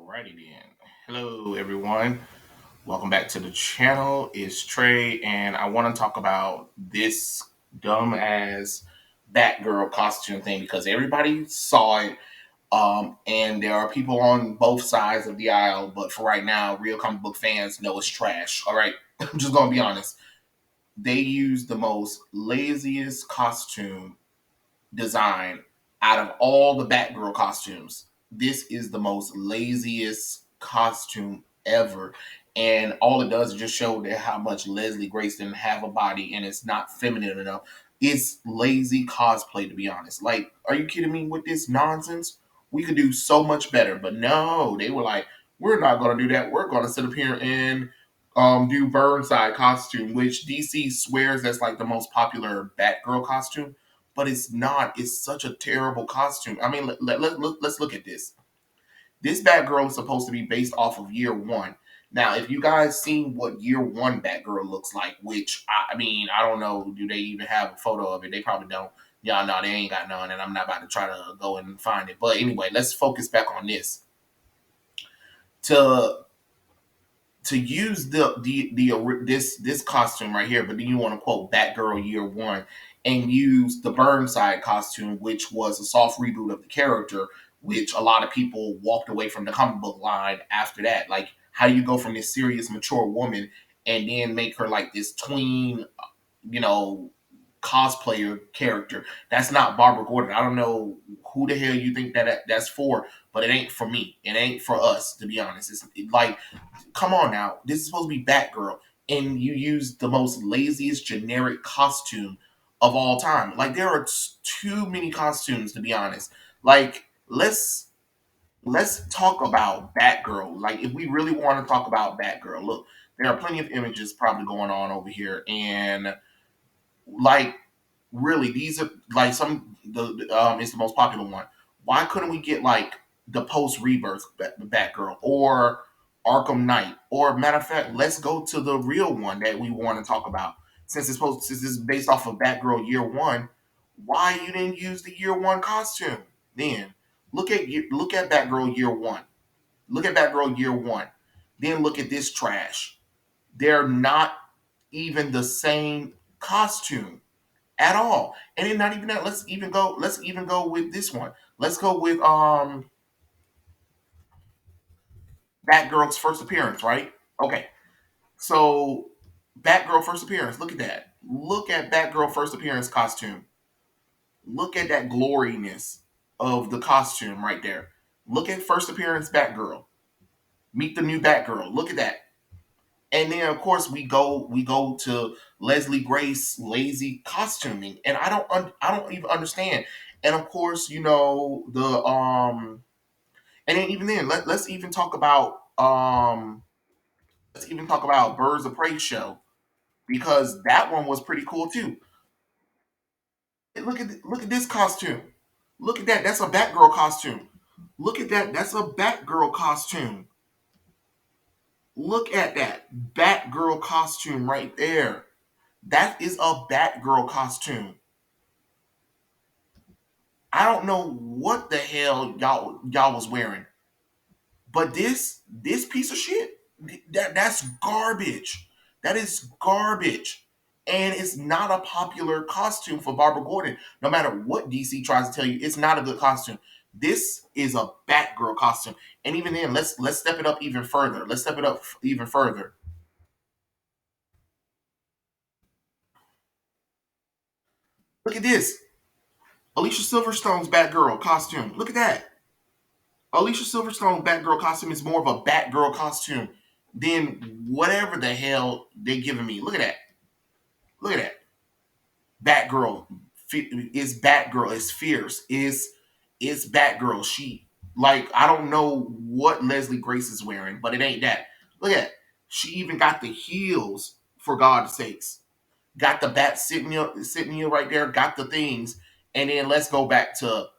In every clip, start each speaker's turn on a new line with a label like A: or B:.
A: Alrighty then. Hello everyone. Welcome back to the channel. It's Trey and I want to talk about this dumb ass Batgirl costume thing because everybody saw it. And there are people on both sides of the aisle, but for right now, real comic book fans know it's trash. All right. I'm just gonna be honest. They used the most laziest costume design out of all the Batgirl costumes. This is the most laziest costume ever. And all it does is just show that how much Leslie Grace didn't have a body and it's not feminine enough. It's lazy cosplay, to be honest. Like, are you kidding me with this nonsense? We could do so much better. But no, they were like, we're not going to do that. We're going to sit up here and do Burnside costume, which DC swears that's like the most popular Batgirl costume, but it's not. It's such a terrible costume. I mean, let's look at this. This Batgirl is supposed to be based off of year one. Now, if you guys seen what year one Batgirl looks like, which I mean, I don't know, do they even have a photo of it? They probably don't. Y'all know they ain't got none, and I'm not about to try to go and find it. But anyway, let's focus back on this. To use this costume right here, but then you want to quote Batgirl year one and use the Burnside costume, which was a soft reboot of the character, which a lot of people walked away from the comic book line after that. Like, how do you go from this serious, mature woman and then make her like this tween, you know, cosplayer character? That's not Barbara Gordon. I don't know who the hell you think that's for, but it ain't for me. It ain't for us, to be honest. Like, come on now. This is supposed to be Batgirl, and you use the most laziest generic costume of all time. Like, there are too many costumes, to be honest. Like, let's talk about Batgirl. Like, if we really want to talk about Batgirl, look, there are plenty of images probably going on over here, and like, really, these are like some it's the most popular one. Why couldn't we get like the post rebirth Batgirl or Arkham Knight? Or matter of fact, let's go to the real one that we want to talk about. Since it's based off of Batgirl year one, why you didn't use the year one costume? Then look at Batgirl year one. Look at Batgirl year one. Then look at this trash. They're not even the same costume at all. And then not even that. Let's even go with this one. Let's go with Batgirl's first appearance, right? Okay. So Batgirl first appearance. Look at that. Look at Batgirl first appearance costume. Look at that gloriness of the costume right there. Look at first appearance Batgirl. Meet the new Batgirl. Look at that. And then of course we go to Leslie Grace lazy costuming, and I don't even understand. And of course, you know, the and then even then let's even talk about Birds of Prey show, because that one was pretty cool too. Look at this costume. Look at that. That's a Batgirl costume. Look at that. That's a Batgirl costume. Look at that Batgirl costume right there. That is a Batgirl costume. I don't know what the hell y'all was wearing, but this piece of shit, that's garbage. That is garbage. And it's not a popular costume for Barbara Gordon. No matter what DC tries to tell you, it's not a good costume. This is a Batgirl costume. And even then, let's step it up even further. Let's step it up even further. Look at this. Alicia Silverstone's Batgirl costume. Look at that. Alicia Silverstone Batgirl costume is more of a Batgirl costume than whatever the hell they giving me. Look at that. Look at that. Batgirl is Batgirl. Is fierce. Is Batgirl. She, like, I don't know what Leslie Grace is wearing, but it ain't that. Look at that. She even got the heels, for God's sakes. Got the bat sitting here right there. Got the things, and then let's go back to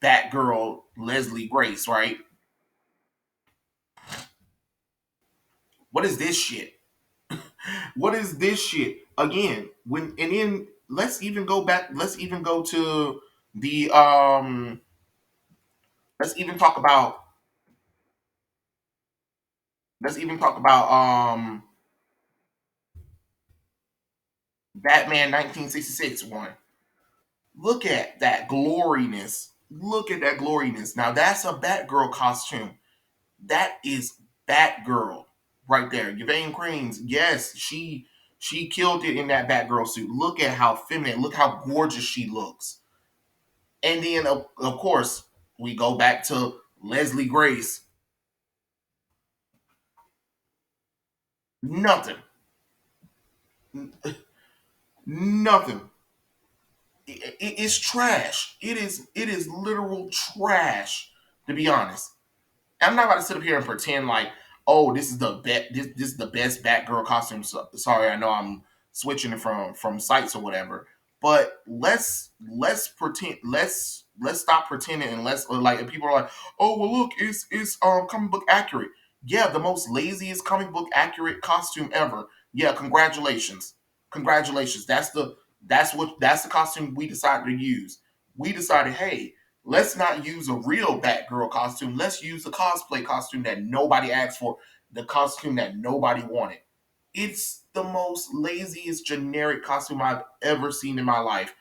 A: Batgirl Leslie Grace, right? What is this shit? What is this shit? Again, when and then let's even go back, let's even go to the let's even talk about Let's even talk about Batman 1966 one. Look at that gloriness. Look at that gloriness. Now that's a Batgirl costume. That is Batgirl right there. Yvonne Cranes, yes, she killed it in that Batgirl suit. Look at how feminine, look how gorgeous she looks. And then of course we go back to Leslie Grace. Nothing, nothing. It's trash. It is literal trash. To be honest, I'm not about to sit up here and pretend like, oh, this is the best. This is the best Batgirl costume. Sorry, I know I'm switching it from sites or whatever. But let's pretend. Let's stop pretending and let's like. If people are like, oh well, look, it's comic book accurate. Yeah, the most laziest comic book accurate costume ever. Yeah, congratulations, congratulations. That's the costume we decided to use. We decided, hey, let's not use a real Batgirl costume. Let's use a cosplay costume that nobody asked for, the costume that nobody wanted. It's the most laziest generic costume I've ever seen in my life.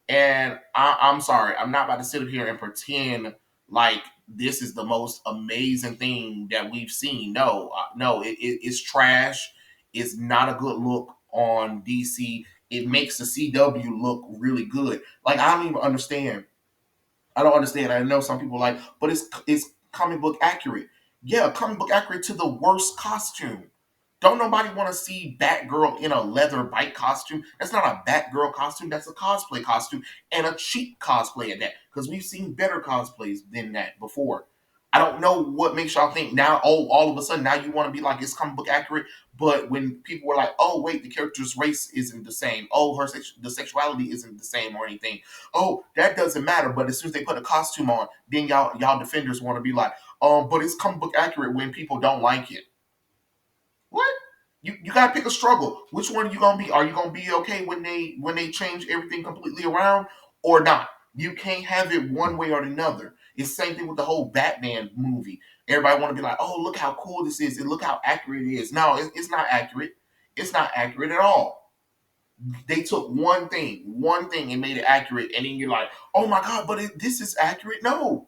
A: And I'm sorry, I'm not about to sit up here and pretend like this is the most amazing thing that we've seen. No, no, it's trash. It's not a good look on DC. It makes the CW look really good. Like I don't even understand. I don't understand. I know some people are like, but it's comic book accurate. Yeah, comic book accurate to the worst costume. Don't nobody want to see Batgirl in a leather bike costume. That's not a Batgirl costume. That's a cosplay costume and a cheap cosplay at that. Because we've seen better cosplays than that before. I don't know what makes y'all think now. Oh, all of a sudden now you want to be like it's comic book accurate. But when people were like, oh wait, the character's race isn't the same. Oh, the sexuality isn't the same or anything. Oh, that doesn't matter. But as soon as they put a costume on, then y'all defenders want to be like, but it's comic book accurate when people don't like it. What? You gotta pick a struggle. Which one are you gonna be? Are you gonna be okay when they change everything completely around or not? You can't have it one way or another. It's the same thing with the whole Batman movie. Everybody want to be like, oh, look how cool this is, and look how accurate it is. No, it's not accurate. It's not accurate at all. They took one thing, and made it accurate, and then you're like, oh my god, but this is accurate. No,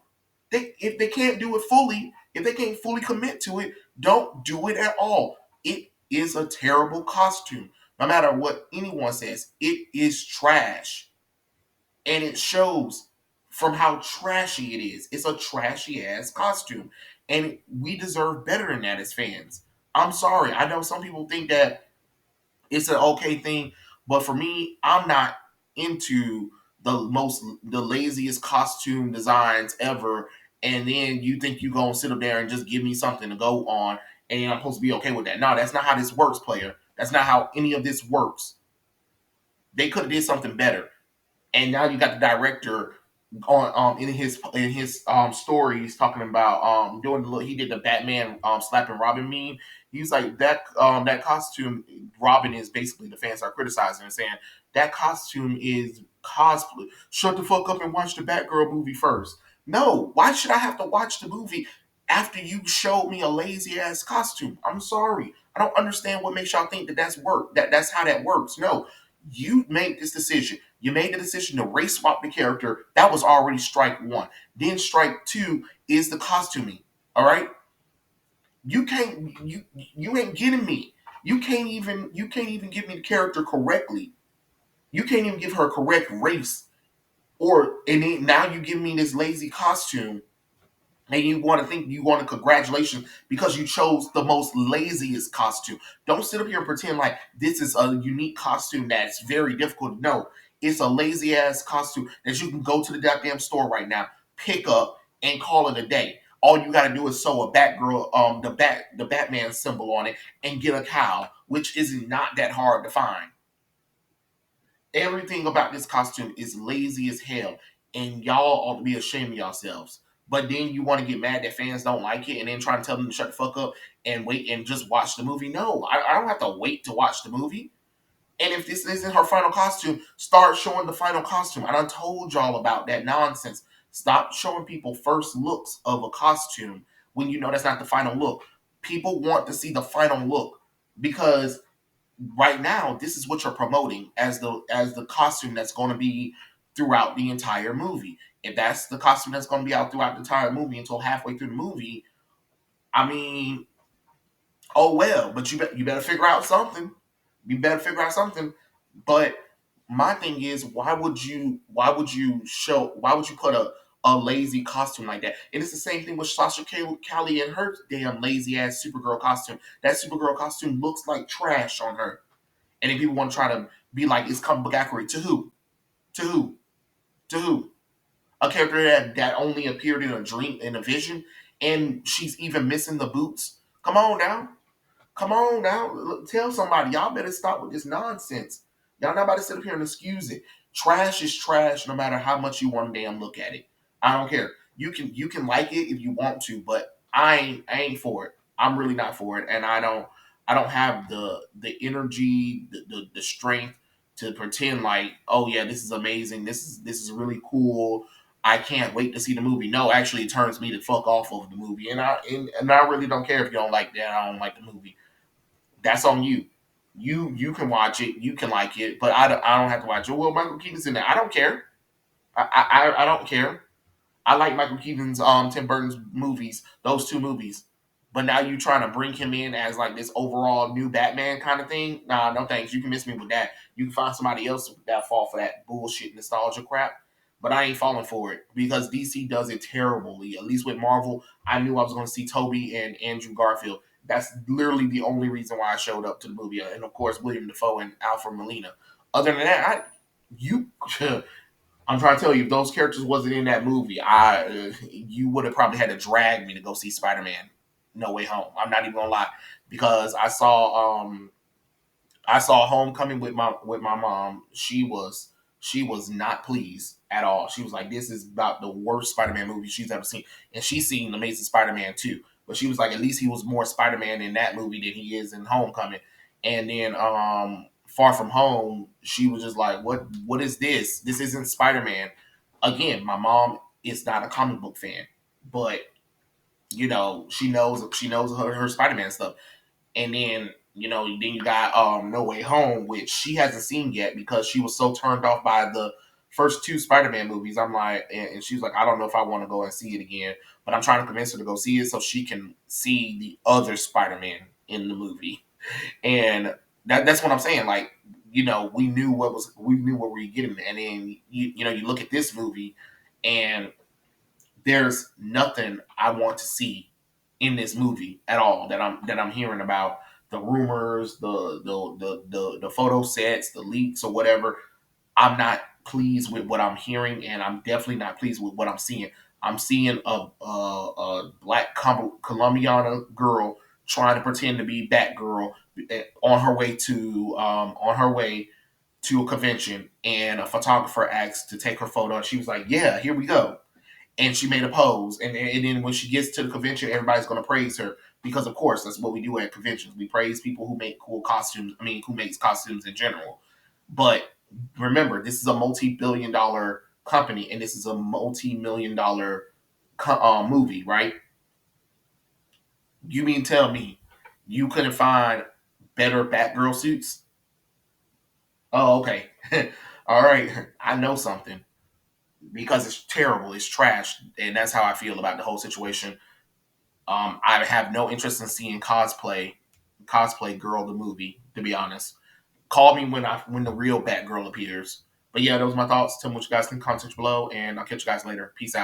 A: if they can't do it fully, if they can't fully commit to it, don't do it at all. It is a terrible costume. No matter what anyone says, it is trash, and it shows from how trashy it is. It's a trashy ass costume, and we deserve better than that as fans. I'm sorry. I know some people think that it's an okay thing, but for me, I'm not into the laziest costume designs ever. And then you think you gonna sit up there and just give me something to go on, and I'm supposed to be okay with that? No, that's not how this works, player. That's not how any of this works. They could have did something better, and now you got the director on in his stories talking about doing the look. He did the Batman slapping Robin meme. He's like that costume Robin is basically the fans are criticizing and saying that costume is cosplay. Shut the fuck up and watch the Batgirl movie first. No, why should I have to watch the movie after you showed me a lazy ass costume? I'm sorry. I don't understand what makes y'all think that that's work. That's how that works. No, you made this decision. You made the decision to race swap the character. That was already strike one. Then strike two is the costuming. All right, you ain't getting me. You can't even give me the character correctly. You can't even give her a correct race. Or and then now you give me this lazy costume and you want to think you want to congratulations because you chose the most laziest costume. Don't sit up here and pretend like this is a unique costume that's very difficult. No, it's a lazy ass costume that you can go to the goddamn store right now, pick up, and call it a day. All you got to do is sew a Batgirl, the Batman symbol on it, and get a cowl, which is not that hard to find. Everything about this costume is lazy as hell, and y'all ought to be ashamed of yourselves. But then you want to get mad that fans don't like it, and then try to tell them to shut the fuck up and wait and just watch the movie. No, I don't have to wait to watch the movie. And if this isn't her final costume, start showing the final costume. I done told y'all about that nonsense. Stop showing people first looks of a costume when you know that's not the final look. People want to see the final look because right now this is what you're promoting as the costume that's going to be throughout the entire movie. If that's the costume that's going to be out throughout the entire movie until halfway through the movie, I mean, oh well. But you better figure out something. You better figure out something. But my thing is, why would you put a lazy costume like that? And it's the same thing with Sasha Callie and her damn lazy ass Supergirl costume. That Supergirl costume looks like trash on her. And then people want to try to be like it's comic book accurate. To who? To who? To who? A character that only appeared in a dream, in a vision, and she's even missing the boots. Come on now. Come on now, tell somebody. Y'all better stop with this nonsense. Y'all not about to sit up here and excuse it. Trash is trash, no matter how much you want to damn look at it. I don't care. You can like it if you want to, but I ain't for it. I'm really not for it, and I don't have the energy, the strength to pretend like, oh yeah, this is amazing. This is really cool. I can't wait to see the movie. No, actually, it turns me to fuck off of the movie, and I really don't care if you don't like that. I don't like the movie. That's on you. You can watch it, you can like it, but I don't have to watch it. Well, Michael Keaton's in there. I don't care. I don't care. I like Michael Keaton's Tim Burton's movies, those two movies. But now you trying to bring him in as like this overall new Batman kind of thing? Nah, no thanks. You can miss me with that. You can find somebody else that fall for that bullshit nostalgia crap. But I ain't falling for it because DC does it terribly. At least with Marvel, I knew I was going to see Toby and Andrew Garfield. That's literally the only reason why I showed up to the movie, and of course William Dafoe and Alfred Molina. Other than that, you I'm trying to tell you, if those characters wasn't in that movie, you would have probably had to drag me to go see Spider Man No Way Home. I'm not even gonna lie, because I saw Homecoming with my mom. She was not pleased at all. She was like, "This is about the worst Spider-Man movie she's ever seen," and she's seen Amazing Spider-Man too. But she was like, "At least he was more Spider-Man in that movie than he is in Homecoming." And then Far From Home, she was just like, What is this? This isn't Spider-Man." Again, my mom is not a comic book fan, but she knows her Spider-Man stuff. And then then you got No Way Home, which she hasn't seen yet because she was so turned off by the first two Spider-Man movies. I'm like, and she's like, I don't know if I want to go and see it again, but I'm trying to convince her to go see it so she can see the other Spider-Man in the movie. And that's what I'm saying. Like, we knew what we were getting, and then you look at this movie, and there's nothing I want to see in this movie at all that I'm hearing about. The rumors, the photo sets, the leaks or whatever. I'm not pleased with what I'm hearing, and I'm definitely not pleased with what I'm seeing. I'm seeing a black Colombiana girl trying to pretend to be Batgirl on her way to a convention, and a photographer asked to take her photo, and she was like, "Yeah, here we go." And she made a pose. And then when she gets to the convention, everybody's going to praise her because, of course, that's what we do at conventions. We praise people who make cool costumes. I mean, who makes costumes in general. But remember, this is a multi-billion-dollar company, and this is a multi-million-dollar movie, right? You mean tell me you couldn't find better Batgirl suits? Oh, okay. All right. I know something because it's terrible. It's trash, and that's how I feel about the whole situation. I have no interest in seeing cosplay girl the movie. To be honest, call me when the real Batgirl appears. But yeah, those are my thoughts. Tell me what you guys think in the comments below, and I'll catch you guys later. Peace out.